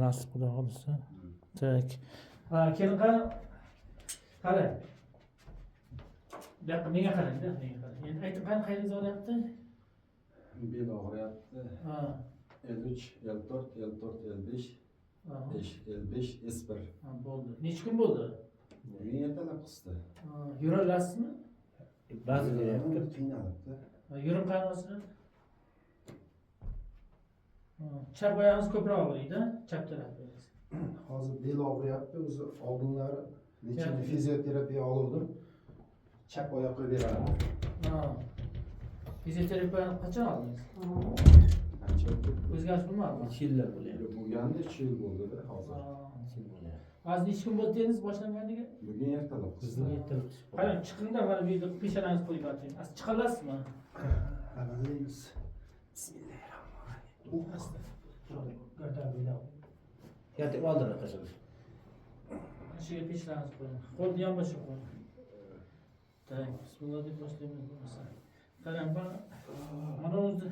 nasip xudo xohlasa. Tak. Keyin qara. Menga qarang-da, menga qarang. Endi aytib qani qayeringiz og'riyapti? Bel og'riyapti. 53, 54, 54, 55, 55, S1. Bo'ldi. Necha kun bo'ldi? Bugun ertalab qisdi. Yura olasizmi? Ba'zi beryapti. Qiynalibdi. Yurim qanaqasi? Chap oyog'ingiz ko'proq og'riydi, chap tarafingiz. Hozir bel og'riyapti. O'zi oldinlari necha fizioterapiya oldim. Chap oyoqqa berardi. Fizioterapiyani qachon oldingiz? Ancha O'zgarish bo'lmadimi? 2 yillar bo'lyapti. bo'lganda 2 yil bo'ldi-da hozir. 2 yil bo'lyapti. Hozir necha kun bo'ldi dedingiz boshlanganiga? Bugun ertalab qisdi. Bizning ertalab. Qarang, chiqingda mana bu yerda peshonangizni qo'yib yoting. Asta chiqalasizmi? Qanalaymiz. Bismillahirrohmanirrohim. Asta. Gardar bo'ylab. Yotib oldira qizim. Shuga peshonangizni qo'ying. Qo'lni yonboshga qo'ying. Tak, bismillah deb boshlaymiz bo'lmasa. Qarang, mana o'zi.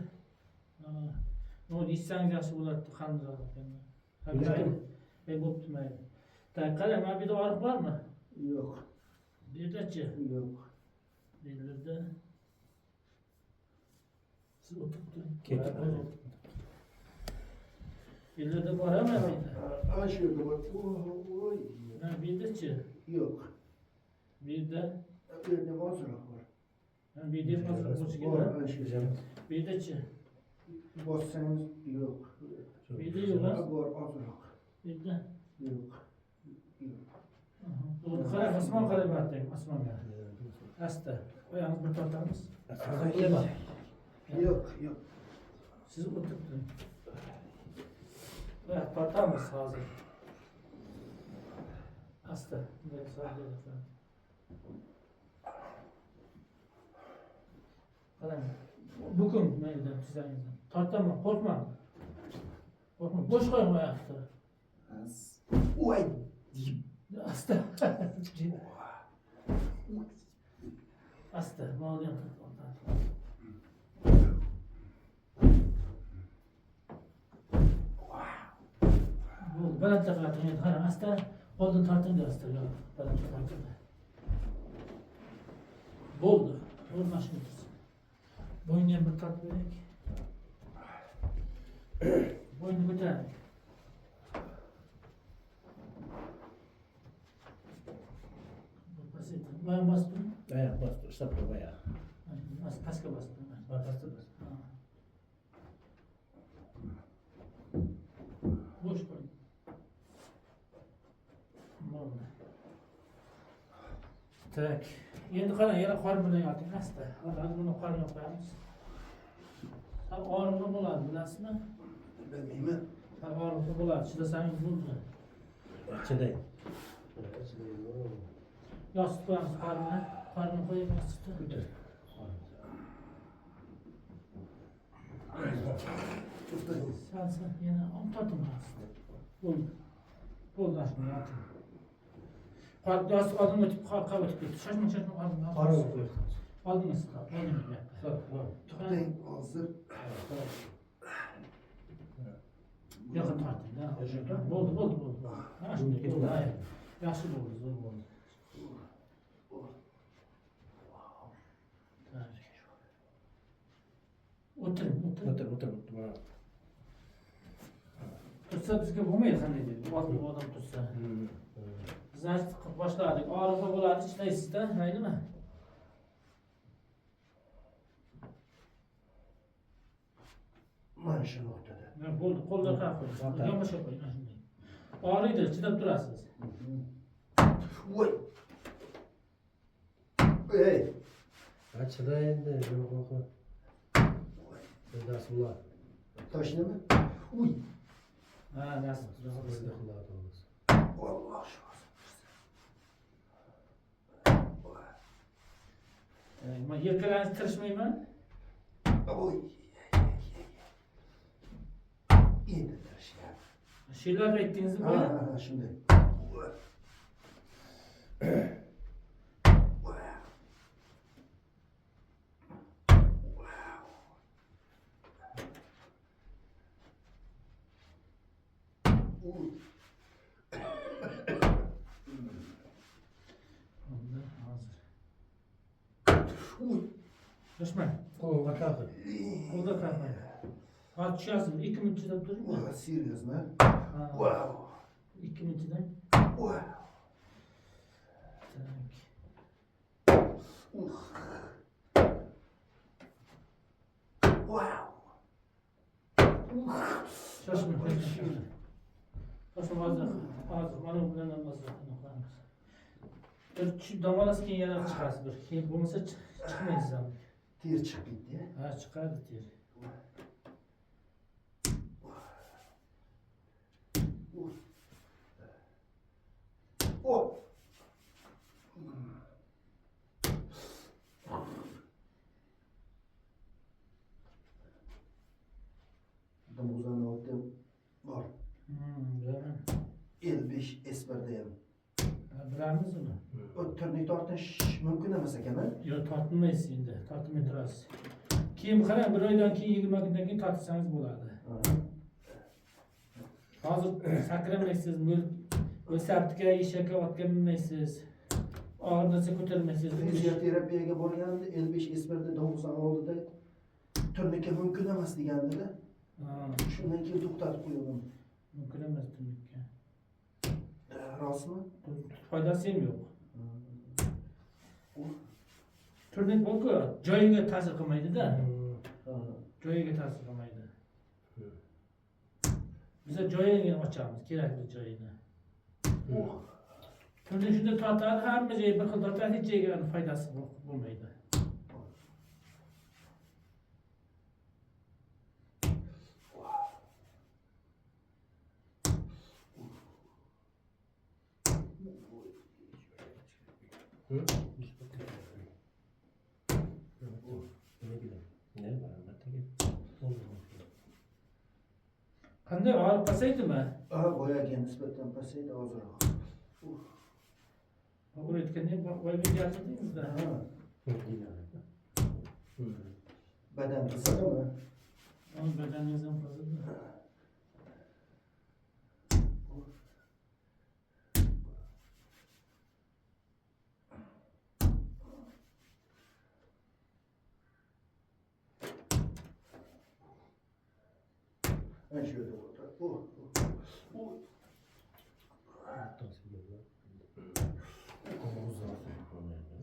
Yechsangiz yaxshi bo'lardi, qanday ekan. Bo'pti, mayli. Tak, qarang, mana bu yerda og'riq bormi? Yo'q. Bu yerdachi? Yo'q. Bellarda. Siz o'tib turing. Ketib. Bellarda bormi bu yerda? Ana shu yerda bor. Voy. Mana bu yerdachi? Yo'q. Bu yerda. Bu yerda ozroq bor. Mana bu yerda hozir bo'lishi Bor, kerak. ana shu yerda. Bu yerdachi? Bossangiz yo'q. Bu yerda yo'q. Bor, ozroq. Bu yerda. Yo'q. To'g'ri, qarang, osmon qarayapti, osmonga. Asta, oyog'ingizni bir tortamiz. Yo'q, yo'q. Siz o'tirib turing. Tortamiz hozir. Asta, bunday so'zlayapman. Qarang, bugun mayda tizangizni. Tortaman, qo'rqmang. Qo'rqmang, bo'sh qo'ying oyoqni. Voy. Asta. Asta, ma'lum. Bu balandga qarang, qarang, asta, qo'ldan torting, asta, balandga torting. Bo'ldi. Bo'ldi mashinamiz. Bo'yinni ham bir tortib beraylik. Bo'yinni ko'taring. Bayan bastım. Ayak bastı, sapla bayağı. Paska bastım. Bastı. Boş koy. Oldu. Tak. Endi qarang, yana qor bilan yoting, asta. Hozir buni qorga qo'yamiz. Og'riqli bo'ladi, bilasizmi? Bilmayman. Og'riqli bo'ladi, chidasangiz bo'ldi. Chiday. Yostiq qo'yamiz qorni. Qorni qo'yib yostiqni. O'tir. Sen yana tortib bo'ldi. Bo'ldi, ashuni yoting. Yostiq oldinga o'tib, qorga o'tib ketdi. Shoshmang, oldinga. Qorga qo'y. Oldinga siqib, oldinga. To'xtang, hozir. Yo'q, torting. Bo'ldi. Mana shunday bo'ldi. Yaxshi bo'ldi, zo'r bo'ldi. O'tiring. O'tir. Tursa bizga bo'lmaydi qanday deb. Odam tursa. Значит, boshladik. Og'riqli bo'ladi, ishlaysizda, maylimi? Mana shu nuqtada. Bo'ldi, qo'lga qo'ying. Yonboshga qo'ying, mana shunday. Og'riydi, chidab turasiz. Voy. Ey. Açıda endi. Bismillah. Toshnimi? Uy. Ha, nasib. Alloh shu. Men yelkalaringizni tirishmayman. Oy. Endi tirishgan. She'rlar aytdingizmi? Ha, shunday. Onda hazır. Düşme. Kolga kalkın. O da kalkmayın. Hadi düşersin. 2 minut çizip durur mu? Serious, man. Ha, Wow. 2 minutdan. Wow. Wow. Şaşma. Şaşma hazır. Hazır. Bana buradan hazır. Şu damalas ki yana çıkarsın. Bu mesela çıkmayız zaman. Ter çıkıp gitti. Ha çıkardı diyor. Oh. Domuzdan ottem var. Böyle. 55 esberdeyim. Bırakmaz mı? O türlü tartış mümkün emas ekan ha? Yok tartılmayız şimdi. Tartılmay turasiz. Keyin qarang, bir oydan keyin 20 kundan keyin tartsangiz bo'ladi. Hozir sakramaysiz, o'sabtiga, eshakka otga minmaysiz. Og'ir narsa ko'tarmaysiz. Fizioterapiyaga borganda 55 esberda domuzdan oldida turnike mümkün emas degandida. Shundan keyin to'xtatib qo'ydim. Mumkin emas turnukka. Rostmi? Foydasi ham yo'q. Turnik bu-ku joyiga ta'sir qilmaydi-da. Joyiga ta'sir qilmaydi. Biz joyini ochamiz, kerakli joyini. Turnik shunda tortadi, hamma joyi bir xil tortadi, hech joyga foydasi bo'lmaydi. Qanday olib pasaydimi? Boyaga nisbatan pasaydi ozroq. O'rayotganda voyga yaltirdingizda. Badan qisadimi? Badaningiz ham qizidi. Ben şöyle oldu.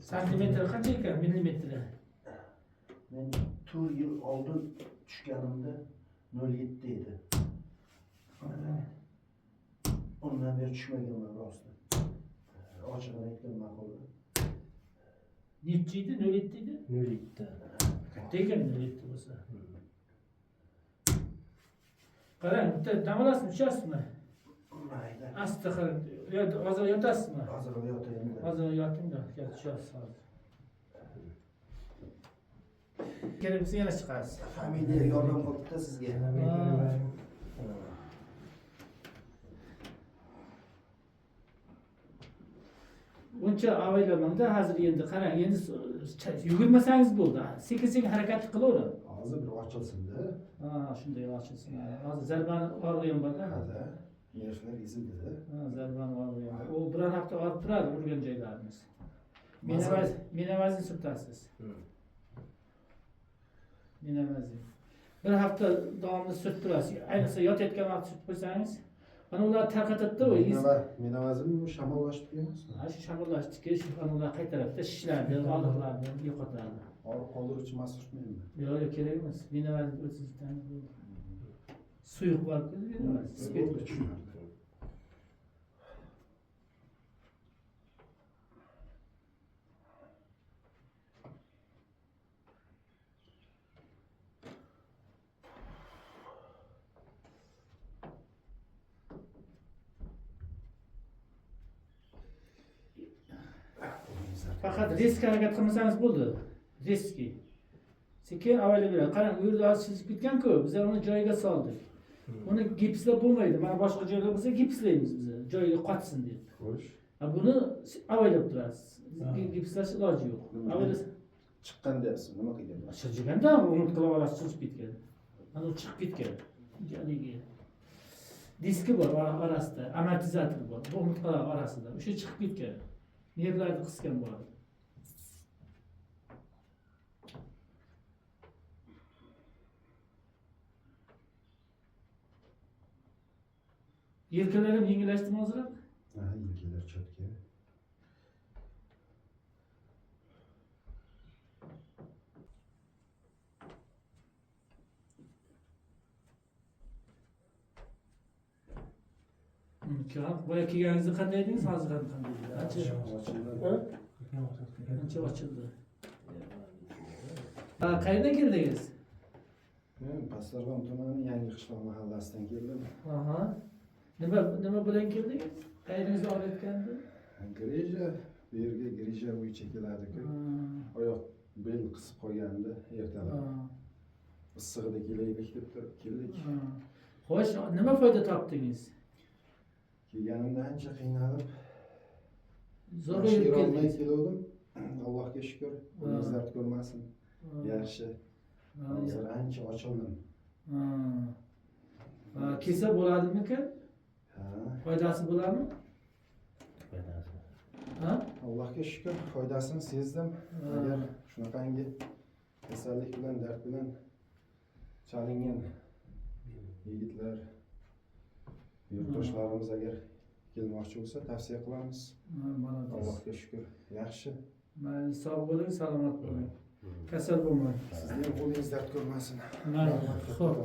Santimetr qancha ekan? Millimetri. Ben 4 yıl oldin tushganimda 0.7 edi. Ondan beri tushmaganman rosti. Ochig'ini aytgan ma'qul. Nechi edi? 0.7 edi? 0.7. Katta ekan 0.7 bo'lsa. Qarang, bitta damalasmi, tushasizmi? Mayli. Asta qilib, hozir yotasizmi? Hozir yotayim. Hozir yotingda, tushasiz hozir. Kerak bo'lsa yana chiqasiz. Familiya yordam qilibdi sizga. Buncha avaylamanda hozir endi qarang, endi yugurmasangiz bo'ldi. Sekin-sekin harakat qilaverin. Hozir bir ochilsin-da. Ha, shunday ochilsin. Hozir zarbani og'rig'i ham bor-da. Hada. Nervlar ezildi-da. Ha, zarbani og'rig'i ham bor. U bir hafta og'rib turadi urgan joylarimiz. Meni vazn surtasiz. Meni vazn. Bir hafta davomli surtib turasiz. Ayniqsa yotayotgan vaqt surtib qo'ysangiz, ana ular tarqatadi-da u. Meni vaznim shamollashib emasmi? Ha, shu shamollashdiki, shu ular qay tarafda shishlarni, og'riqlarni yo'qotadi. Og'riq qoldiruvchi mas surtmaymi? Yo'q, kerak emas. Meni vazn o'zingizdan suyuq bor-ku, meni vazn. Bo'ldi, tushunarli. Faqat risk harakat qilmasangiz bo'ldi. Riski. Sekin avvalga beradi. Qarang, u yerda chizib ketgan-ku, biz uni joyiga soldik. Uni gipslab bo'lmaydi. Mana boshqa joyda bo'lsa gipslaymiz biz, joyiga qotsin deb. Xo'sh. Buni avaylab turasiz. Gipslash iloji yo'q. Avvalga Chiqqan deyapsiz, nima qilgan? chirjiganda umid qila olasiz, chiqib ketgan. Mana u chiqib ketgan. Haligi diski bor orasida, amortizator bor. Bu umurtqalar orasida. O'sha chiqib ketgan. Nervlarni qisgan bor. Yelkalarim yengillashdimi hozir? Ha, yelkalar cho'tka. Boya kelganingizda qanday edingiz, hozir ham qanday edingiz? Ancha ochildi. Qayerdan keldingiz? Men Pastdarg'om tumani Yangi qishloq mahallasidan keldim. Aha. Nima bilan keldingiz? Qayeringizni olayotgandi? Grija, bu yerga grija bo'yicha keladi-ku. Oyoq bel qisib qo'ygandi ertalab. Issig'ida kelaylik deb turib keldik. Xo'sh, nima foyda topdingiz? Kelganimda ancha qiynalib, Zo'rg'a yurib olmay keldingiz. keldim. Allohga shukr, qo'lingiz dard ko'rmasin. Yaxshi. Hozir ancha ochildim. Kelsa bo'ladimikan? Ha, Foydasi bo'ladimi? Foydasi. Ha? Allohga shukr, foydasini sezdim. Agar shunaqangi kasallik bilan, dard bilan chalingan yigitlar, yurtdoshlarimiz agar kelmoqchi bo'lsa, tavsiya qilamiz. Allohga shukr, yaxshi. Mayli, sog' bo'ling, salomat bo'ling. Kasal bo'lmang. Sizning qo'lingiz dard ko'rmasin. Mayli, xo'p.